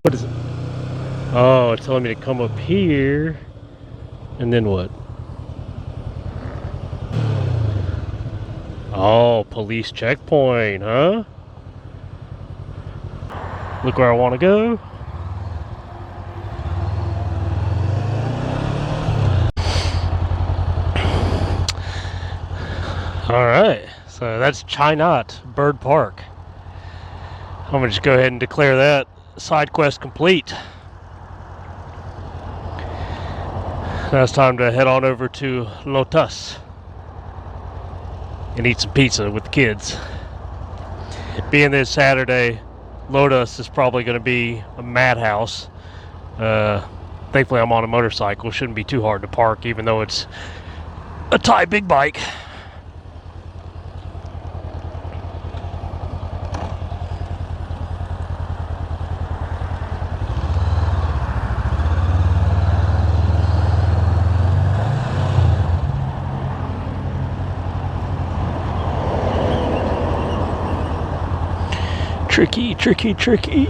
What is it? Oh, it's telling me to come up here. And then what? Oh, police checkpoint, huh? Look where I want to go. Alright, so that's Chai Nat Bird Park. I'm gonna just go ahead and declare that side quest complete. Now it's time to head on over to Lotus and eat some pizza with the kids. Being this Saturday, Lotus is probably going to be a madhouse. Thankfully I'm on a motorcycle. Shouldn't be too hard to park, even though it's a Thai big bike. Tricky, tricky, tricky.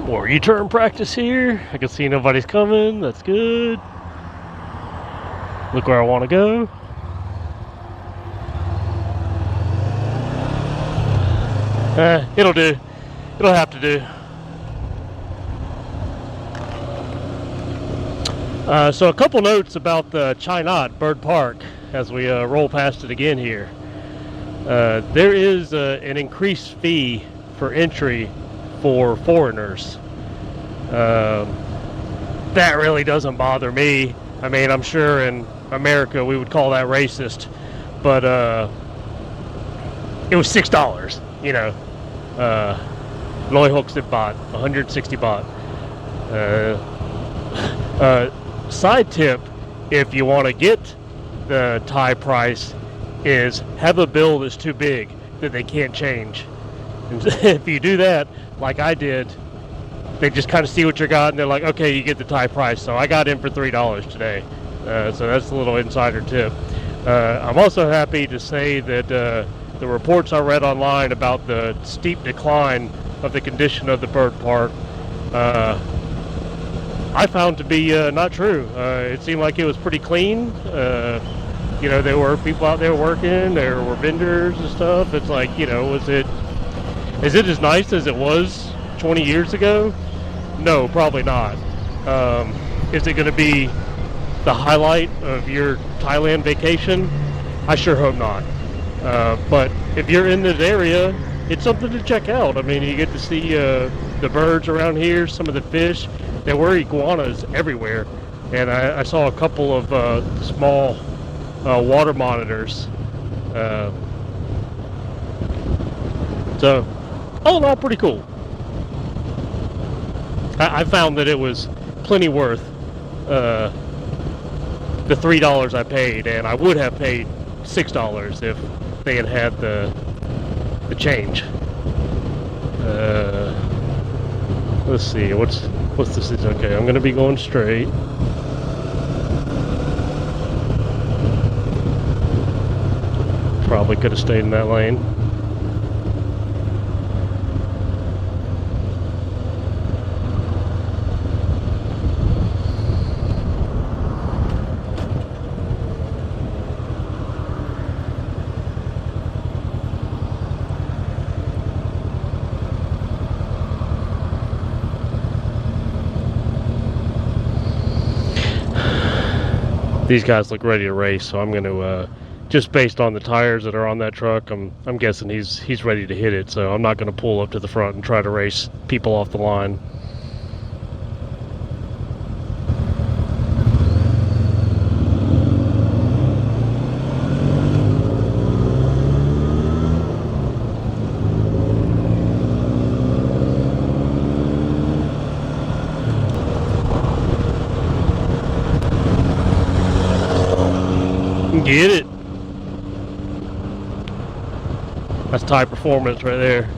More U-turn practice here. I can see nobody's coming. That's good. Look where I want to go. It'll do. It'll have to do. So a couple notes about the Chai Nat Bird Park as we roll past it again here. There is an increased fee for entry for foreigners. That really doesn't bother me. I mean, I'm sure in America we would call that racist, but it was $6, you know. Loy hooks it bought 160 baht. Side tip, if you want to get the Thai price, is have a bill that's too big that they can't change. And if you do that, like I did, they just kind of see what you got and they're like, okay, you get the Thai price. So I got in for $3 today. So that's a little insider tip. I'm also happy to say that the reports I read online about the steep decline of the condition of the bird park, I found to be not true. It seemed like it was pretty clean. You know, there were people out there working, there were vendors and stuff. It's like, you know, is it as nice as it was 20 years ago? No, probably not. Is it going to be the highlight of your Thailand vacation? I sure hope not. But if you're in this area, it's something to check out. I mean, you get to see the birds around here, some of the fish. There were iguanas everywhere, and I saw a couple of small water monitors. So, all in all, pretty cool. I found that it was plenty worth the $3 I paid, and I would have paid $6 if they had had the change. Let's see, what's this? Is okay. I'm gonna be going straight. Probably could have stayed in that lane. These guys look ready to race, so I'm going to, just based on the tires that are on that truck, I'm guessing he's ready to hit it. So I'm not going to pull up to the front and try to race people off the line. Get it. That's Thai performance right there.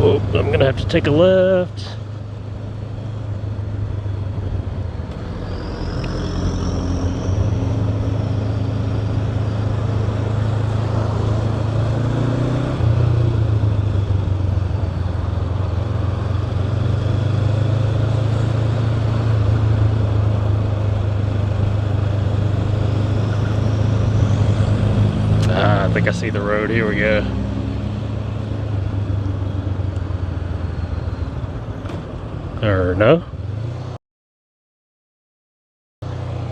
Oh, I'm gonna have to take a left. I think I see the road. Here we go. Or no?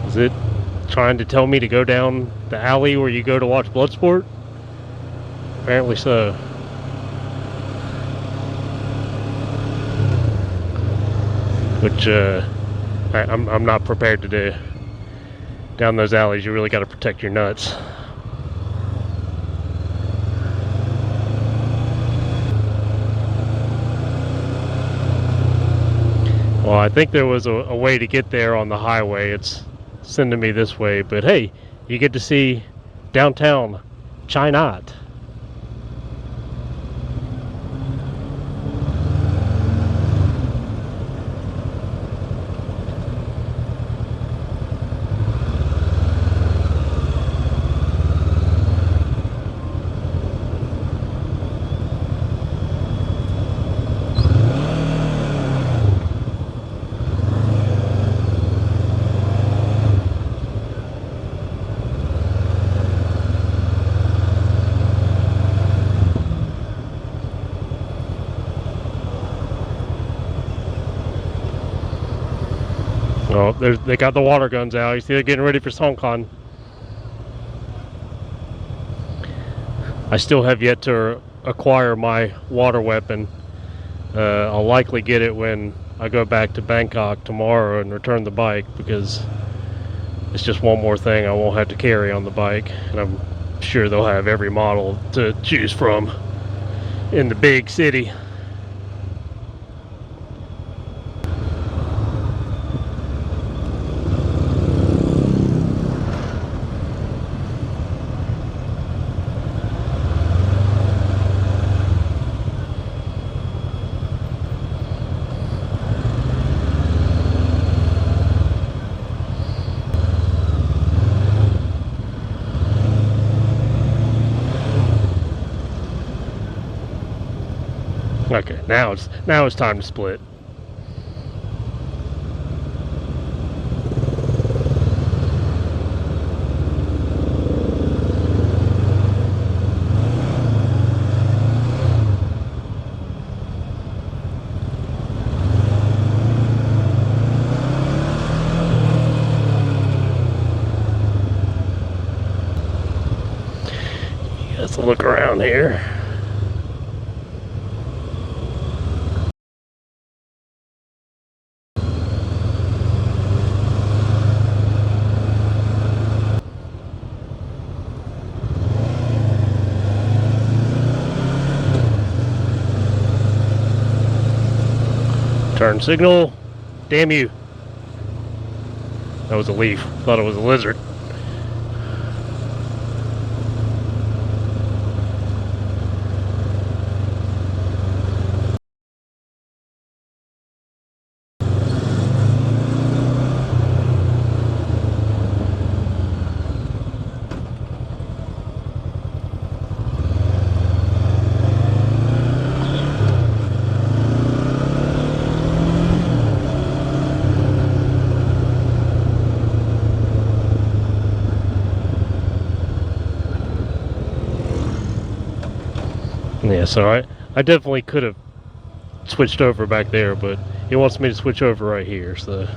Is it trying to tell me to go down the alley where you go to watch Bloodsport? Apparently so. Which I'm not prepared to do. Down those alleys, you really got to protect your nuts. Well, I think there was a way to get there on the highway. It's sending me this way, but hey, you get to see downtown Chai Nat. Oh, they got the water guns out. You see they're getting ready for Songkran. I still have yet to acquire my water weapon. I'll likely get it when I go back to Bangkok tomorrow and return the bike, because it's just one more thing I won't have to carry on the bike. And I'm sure they'll have every model to choose from in the big city. Okay, now it's time to split. Let's look around here. Turn signal. Damn you. That was a leaf. Thought it was a lizard. Yeah, so I definitely could have switched over back there, but he wants me to switch over right here, so.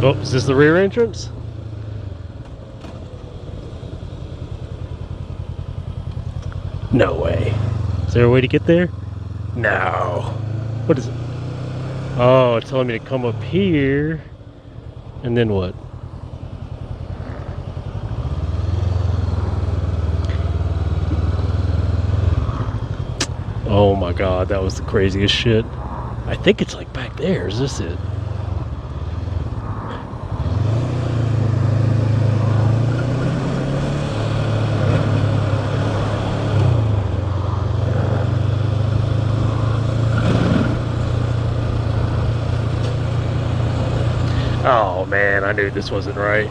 Oh, is this the rear entrance? No way. Is there a way to get there? No. What is it? Oh, it's telling me to come up here. And then what? Oh my god, that was the craziest shit. I think it's like back there. Is this it? Oh man, I knew this wasn't right.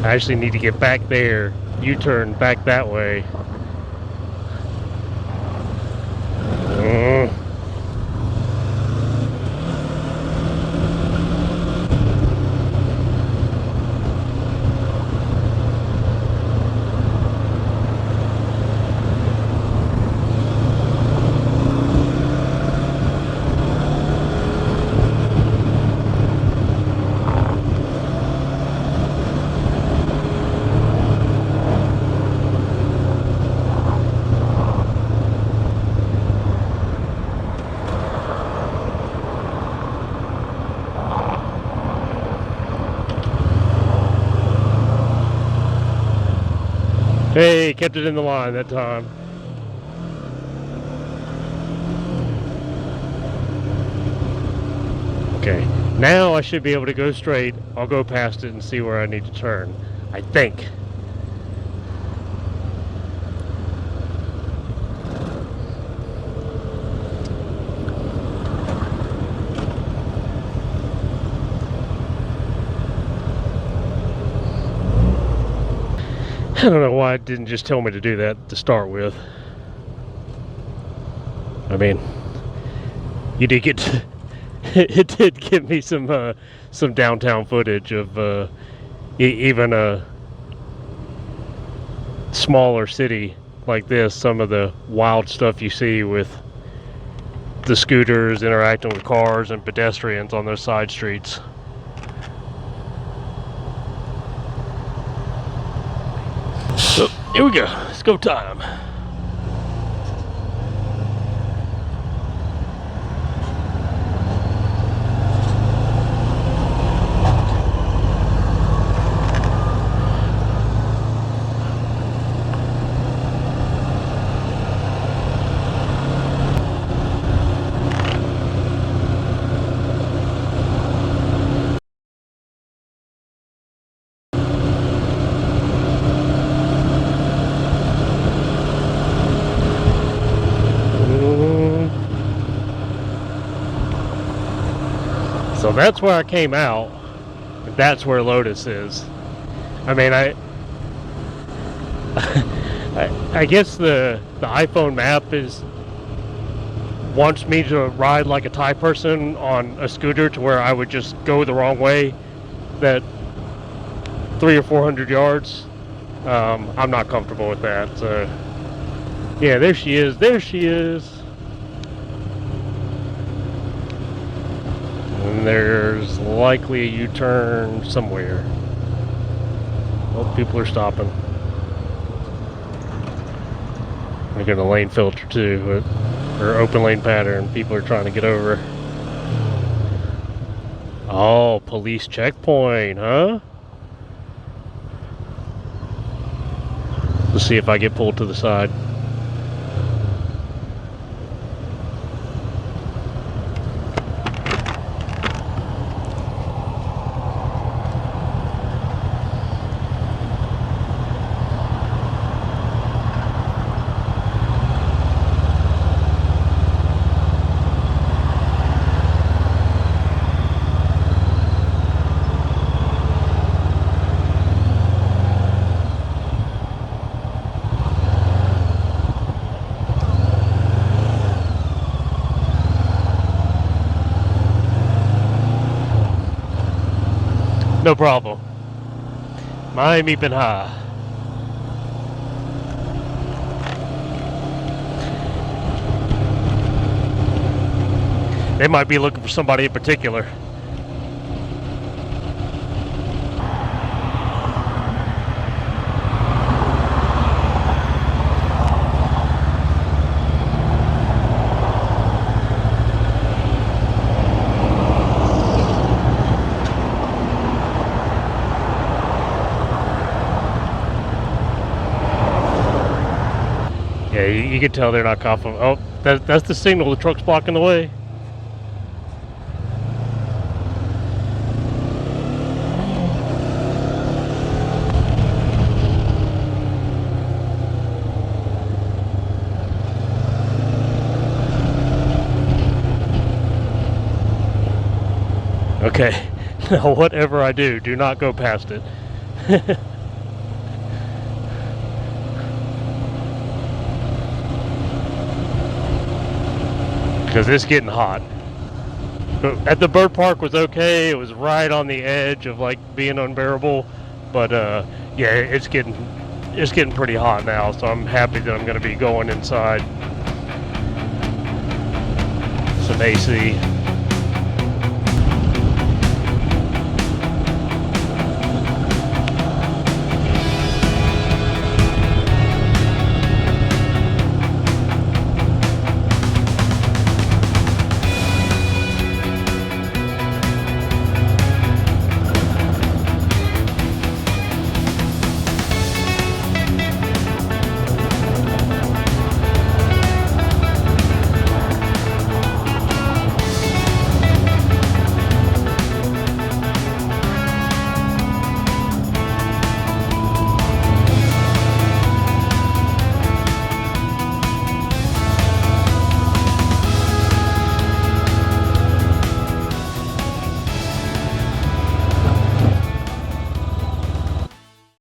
I actually need to get back there, U-turn back that way. Hey, kept it in the line that time. Okay, now I should be able to go straight. I'll go past it and see where I need to turn. I think. I don't know why it didn't just tell me to do that to start with. I mean, you did get to, it did give me some downtown footage of even a smaller city like this. Some of the wild stuff you see with the scooters interacting with cars and pedestrians on those side streets. So, here we go. It's go time. So that's where I came out. That's where Lotus is. I mean, I guess the iPhone map wants me to ride like a Thai person on a scooter to where I would just go the wrong way that 300 or 400 yards. I'm not comfortable with that. So yeah, there she is. There she is. And there's likely a U-turn somewhere. Oh, people are stopping. I got a lane filter too, or open lane pattern. People are trying to get over. Oh, police checkpoint, huh? Let's see if I get pulled to the side. No problem. Miami Benha. They might be looking for somebody in particular. Yeah, you can tell they're not confident. Oh, that's the signal. The truck's blocking the way. Okay, now whatever I do, do not go past it. Because it's getting hot. But at the bird park was okay. It was right on the edge of like being unbearable. But yeah, it's getting pretty hot now. So I'm happy that I'm going to be going inside some AC.